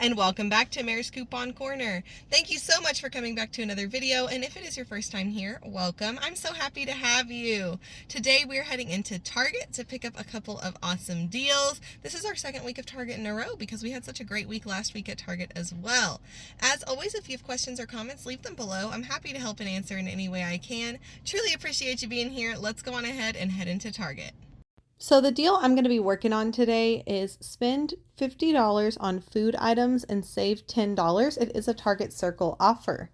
and welcome back to Mayor's Coupon Corner. Thank you so much for coming back to another video, and if it is your first time here, welcome. I'm so happy to have you. Today we're heading into Target to pick up a couple of awesome deals. This is our second week of Target in a row because we had such a great week last week at Target as well. As always, if you have questions or comments, leave them below. I'm happy to help and answer in any way I can. Truly appreciate you being here. Let's go on ahead and head into Target. So the deal I'm going to be working on today is spend $50 on food items and save $10. It is a Target Circle offer.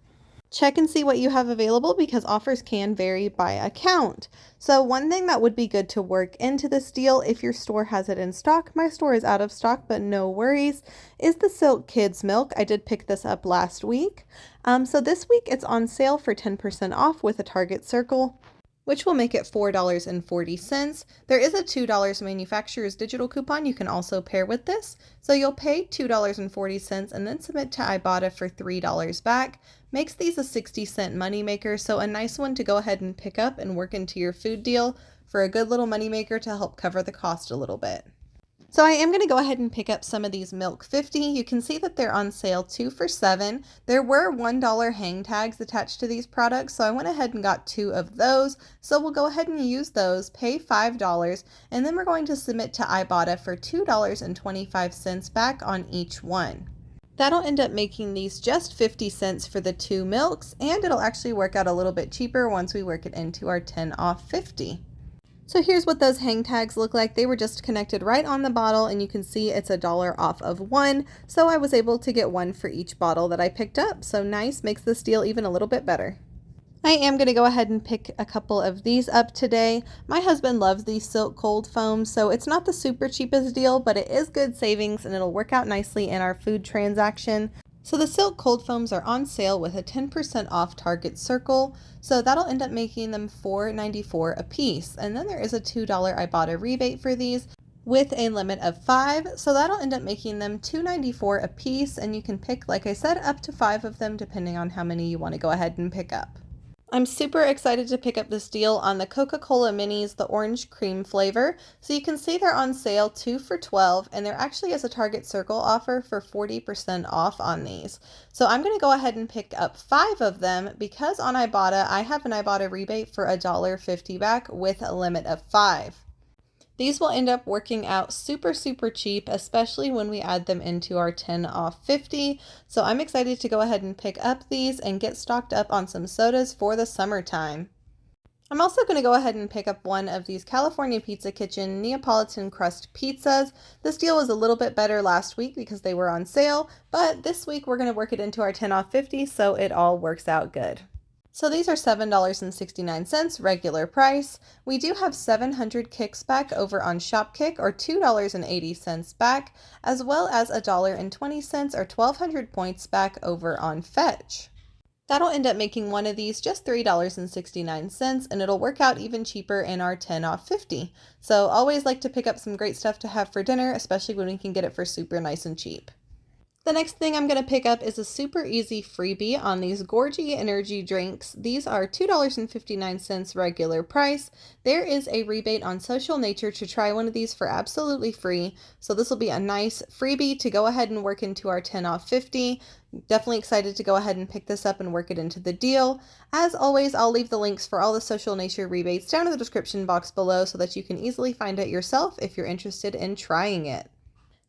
Check and see what you have available because offers can vary by account. So one thing that would be good to work into this deal if your store has it in stock, my store is out of stock, but no worries, is the Silk Kids milk. I did pick this up last week. So this week it's on sale for 10% off with a Target Circle, which will make it $4.40. There is a $2 manufacturer's digital coupon you can also pair with this. So you'll pay $2.40 and then submit to Ibotta for $3 back. Makes these a 60-cent moneymaker, so a nice one to go ahead and pick up and work into your food deal for a good little moneymaker to help cover the cost a little bit. So I am going to go ahead and pick up some of these Milk 50. You can see that they're on sale 2 for $7. There were $1 hang tags attached to these products, so I went ahead and got 2 of those. So we'll go ahead and use those, pay $5, and then we're going to submit to Ibotta for $2.25 back on each one. That'll end up making these just 50 cents for the 2 milks, and it'll actually work out a little bit cheaper once we work it into our 10 off 50. So here's what those hang tags look like. They were just connected right on the bottle, and you can see it's $1 off of 1. So I was able to get 1 for each bottle that I picked up. So nice, makes this deal even a little bit better. I am going to go ahead and pick a couple of these up today. My husband loves these Silk Cold Foam, so it's not the super cheapest deal, but it is good savings and it'll work out nicely in our food transaction. So the Silk Cold Foams are on sale with a 10% off Target Circle, so that'll end up making them $4.94 a piece. And then there is a $2 Ibotta rebate for these with a limit of 5, so that'll end up making them $2.94 a piece, and you can pick, like I said, up to 5 of them depending on how many you want to go ahead and pick up. I'm super excited to pick up this deal on the Coca-Cola Minis, the orange cream flavor. So you can see they're on sale 2 for $12, and there actually is a Target Circle offer for 40% off on these. So I'm going to go ahead and pick up 5 of them because on Ibotta, I have an Ibotta rebate for $1.50 back with a limit of 5. These will end up working out super cheap, especially when we add them into our 10 off 50. So I'm excited to go ahead and pick up these and get stocked up on some sodas for the summertime. I'm also going to go ahead and pick up one of these California Pizza Kitchen Neapolitan crust pizzas. This deal was a little bit better last week because they were on sale, but this week we're going to work it into our 10 off 50, so it all works out good. So these are $7.69 regular price. We do have 700 kicks back over on Shopkick, or $2.80 back, as well as $1.20 or 1,200 points back over on Fetch. That'll end up making one of these just $3.69, and it'll work out even cheaper in our 10 off 50. So always like to pick up some great stuff to have for dinner, especially when we can get it for super nice and cheap. The next thing I'm going to pick up is a super easy freebie on these Gorgy energy drinks. These are $2.59 regular price. There is a rebate on Social Nature to try one of these for absolutely free. So this will be a nice freebie to go ahead and work into our 10 off 50. Definitely excited to go ahead and pick this up and work it into the deal. As always, I'll leave the links for all the Social Nature rebates down in the description box below so that you can easily find it yourself if you're interested in trying it.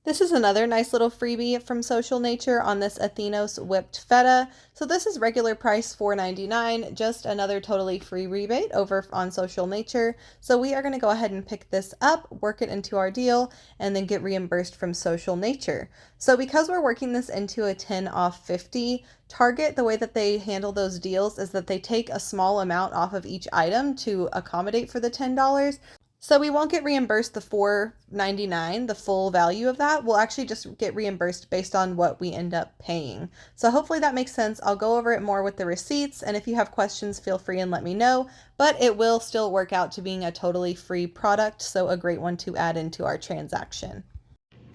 This is another nice little freebie from Social Nature on this Athenos whipped feta. So this is regular price $4.99, just another totally free rebate over on Social Nature. So we are going to go ahead and pick this up, work it into our deal, and then get reimbursed from Social Nature. So because we're working this into a 10 off 50, Target, the way that they handle those deals is that they take a small amount off of each item to accommodate for the $10. So we won't get reimbursed the $4.99, the full value of that. We'll actually just get reimbursed based on what we end up paying. So hopefully that makes sense. I'll go over it more with the receipts, and if you have questions, feel free and let me know. But it will still work out to being a totally free product, so a great one to add into our transaction.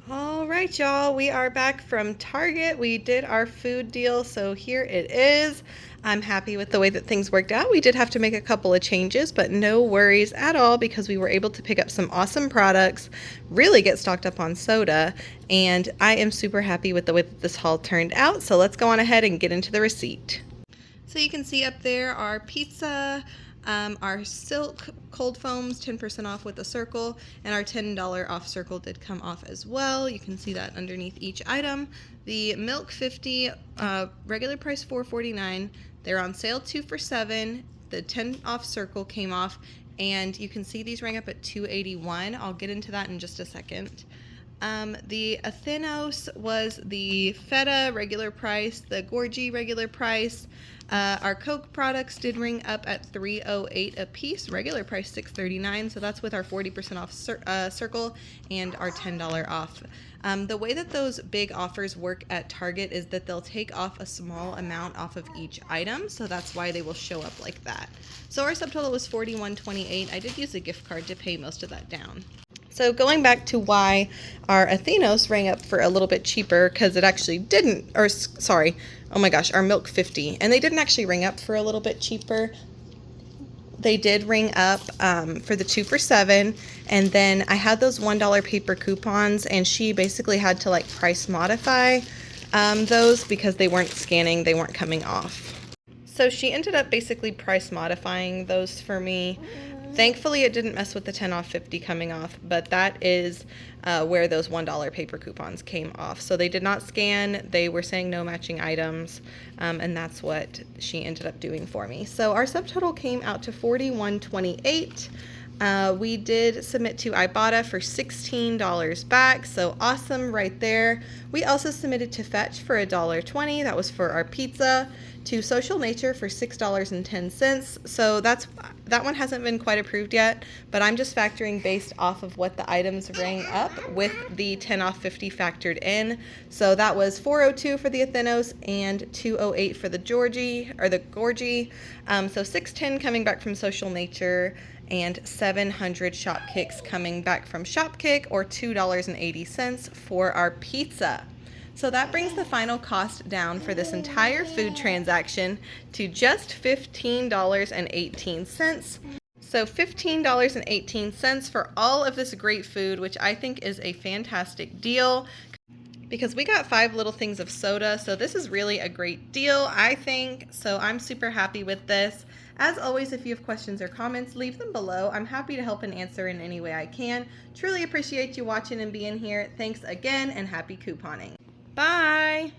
All right, y'all, we are back from Target. We did our food deal, so here it is. I'm happy with the way that things worked out. We did have to make a couple of changes, but no worries at all because we were able to pick up some awesome products, really get stocked up on soda, and I am super happy with the way that this haul turned out. So let's go on ahead and get into the receipt. So you can see up there our pizza, our silk cold foams, 10% off with a circle, and our $10 off circle did come off as well. You can see that underneath each item. The milk 50, regular price $4.49. They're on sale 2 for $7. The 10 off circle came off, and you can see these rang up at $2.81. I'll get into that in just a second. The Athenos was the feta regular price, the Gorgie regular price. Our Coke products did ring up at $3.08 a piece, regular price $6.39, so that's with our 40% off circle and our $10 off. The way that those big offers work at Target is that they'll take off a small amount off of each item, so that's why they will show up like that. So our subtotal was $41.28. I did use a gift card to pay most of that down. So going back to why our Athenos rang up for a little bit cheaper, because it actually didn't, or sorry, oh my gosh, our milk 50, and they didn't actually ring up for a little bit cheaper. They did ring up for the 2 for $7, and then I had those $1 paper coupons, and she basically had to like price modify those because they weren't scanning, they weren't coming off. So she ended up basically price modifying those for me. Thankfully, it didn't mess with the 10 off 50 coming off, but that is where those $1 paper coupons came off. So they did not scan, they were saying no matching items, and that's what she ended up doing for me. So our subtotal came out to $41.28. We did submit to Ibotta for $16 back, so awesome right there. We also submitted to Fetch for $1.20, that was for our pizza, to Social Nature for $6.10, so that one hasn't been quite approved yet, but I'm just factoring based off of what the items rang up with the 10 off 50 factored in. So that was $4.02 for the Athenos and $2.08 for the Gorgie. So $6.10 coming back from Social Nature, and 700 Shopkicks coming back from Shopkick, or $2.80 for our pizza. So that brings the final cost down for this entire food transaction to just $15.18. So $15.18 for all of this great food, which I think is a fantastic deal because we got 5 little things of soda. So this is really a great deal, I think. So I'm super happy with this. As always, if you have questions or comments, leave them below. I'm happy to help and answer in any way I can. Truly appreciate you watching and being here. Thanks again, and happy couponing. Bye!